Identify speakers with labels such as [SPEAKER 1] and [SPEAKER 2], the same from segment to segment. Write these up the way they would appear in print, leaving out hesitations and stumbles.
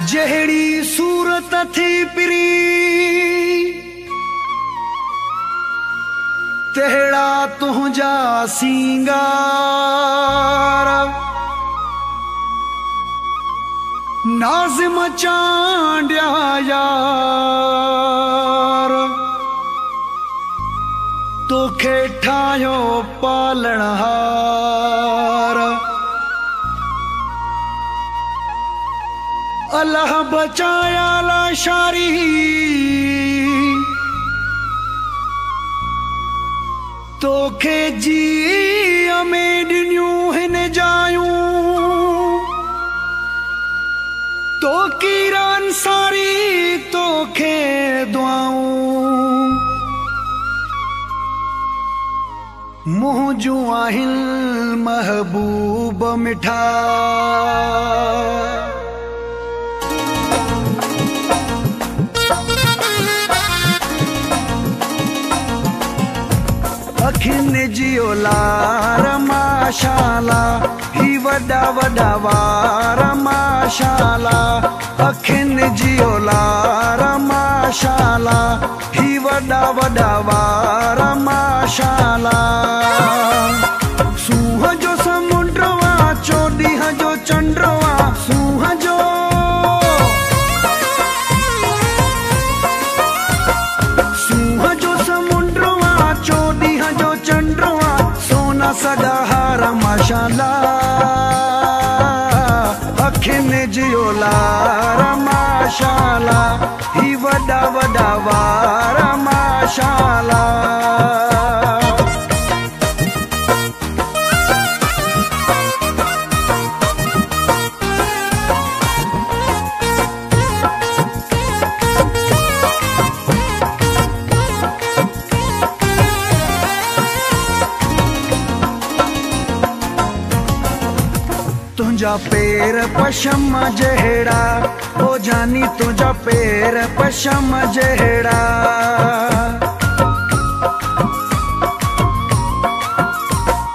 [SPEAKER 1] जहिड़ी सूरत थी पिरी तेड़ा तुंहिंजा सींगार नाज़िम चांडिया यार तोखे ठाहियो पालणहार अल्लाह बचाया लाशारी तोखे जी में ॾिनियूं हिन जायूं तो कीरान सारी तोखे दुआऊं मुँह जूं आहिनि महबूब मिठा अखियुनि जी ओलार माशाला ही वॾा वॾा वार माशाला अखियुनि जी ओलार माशाला ही वॾा वॾा वार माशाला सूंहं जो समुंड वा चोॾींहं जो चंड वा सूंहं जो सदा हार माशाला अखियुनि जी ओलार माशाला ही वॾा वॾा वार माशाला तुझा पैर पशम जहिड़ा ओ जानी तुझा पैर पशम जहिड़ा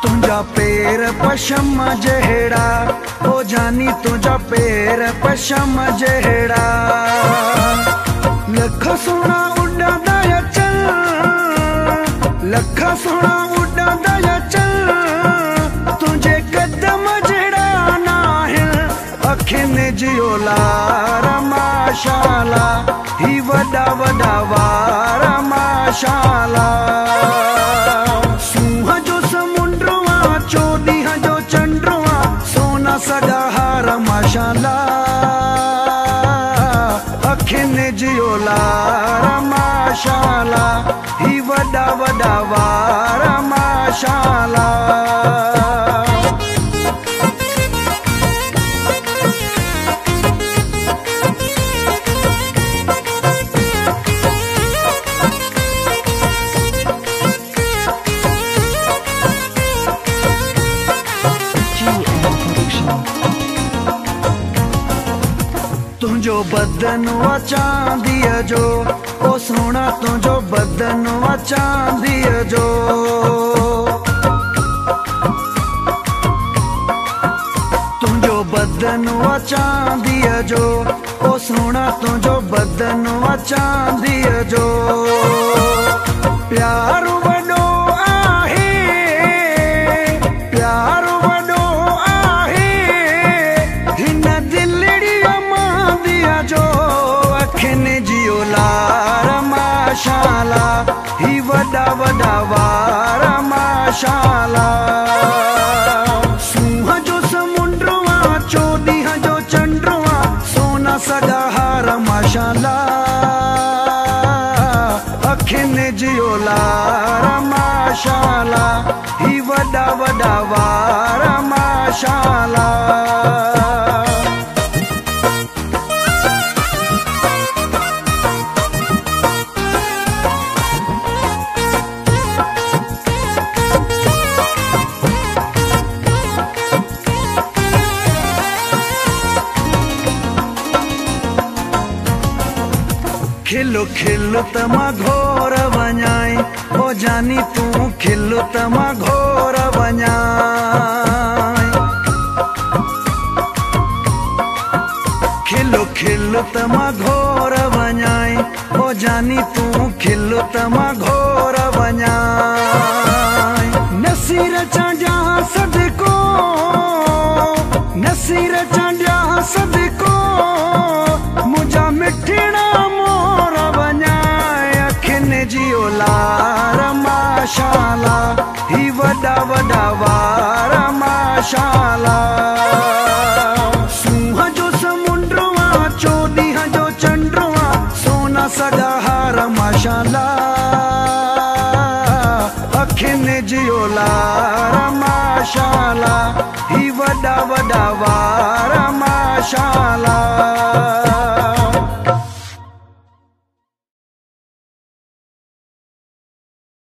[SPEAKER 1] तुझा पैर पशम जहिड़ा ओ जानी तुझा पैर पशम जहिड़ा लख सोना उॾंदा चल लख सोना उॾंदा चल तुझे कदम अखियुनि जी ओलार माशाला ही वॾा वॾा वार माशाला सूंहं जो समुंड वा चोॾींहं जो चंड वा सोना सदा हार माशाला अखियुनि जी ओलार माशाला ही वॾा वॾा वार माशाला तुझो बदन वा चांदीअ जो ओ सोना तुझो बदन वा चांदीअ जो तुझो बदन वा चांदीअ जो ओ सोना तुझो बदन वा चांदीअ जो प्यार वॾो आहे प्यार वॾो आहे हिन दिलड़ीअ मांदिया जो अखियुनि जी ओलार माशाला ही वॾा वॾा वार माशाला सूंहं जो समुंड वा चोॾींहं जो चंड वा सोना सदा हार माशाला अखियुनि जी ओलार माशाला ही वॾा वॾा वार माशाला खिलो खिलो तमा घोर वञाई ओ जानी तू खिलो तमा घोर वञाई खिलो खिलो खिल त मां घोर वञाई ओ जानी तूं खिल त मां घोर वञाई नसीर चांडिया सदको नसीर चांडिया सदको मुंहिंजा मिठड़ा मोर वञाए अखियुनि जी ओलार माशाला ही वॾा वॾा वार माशाला सूंह जो समुंडो आ चोॾींहं जो चंडो आ सोना सॼा हार माशाला अखियुनि जी ओलार माशाला ही वॾा वॾा वार माशाला।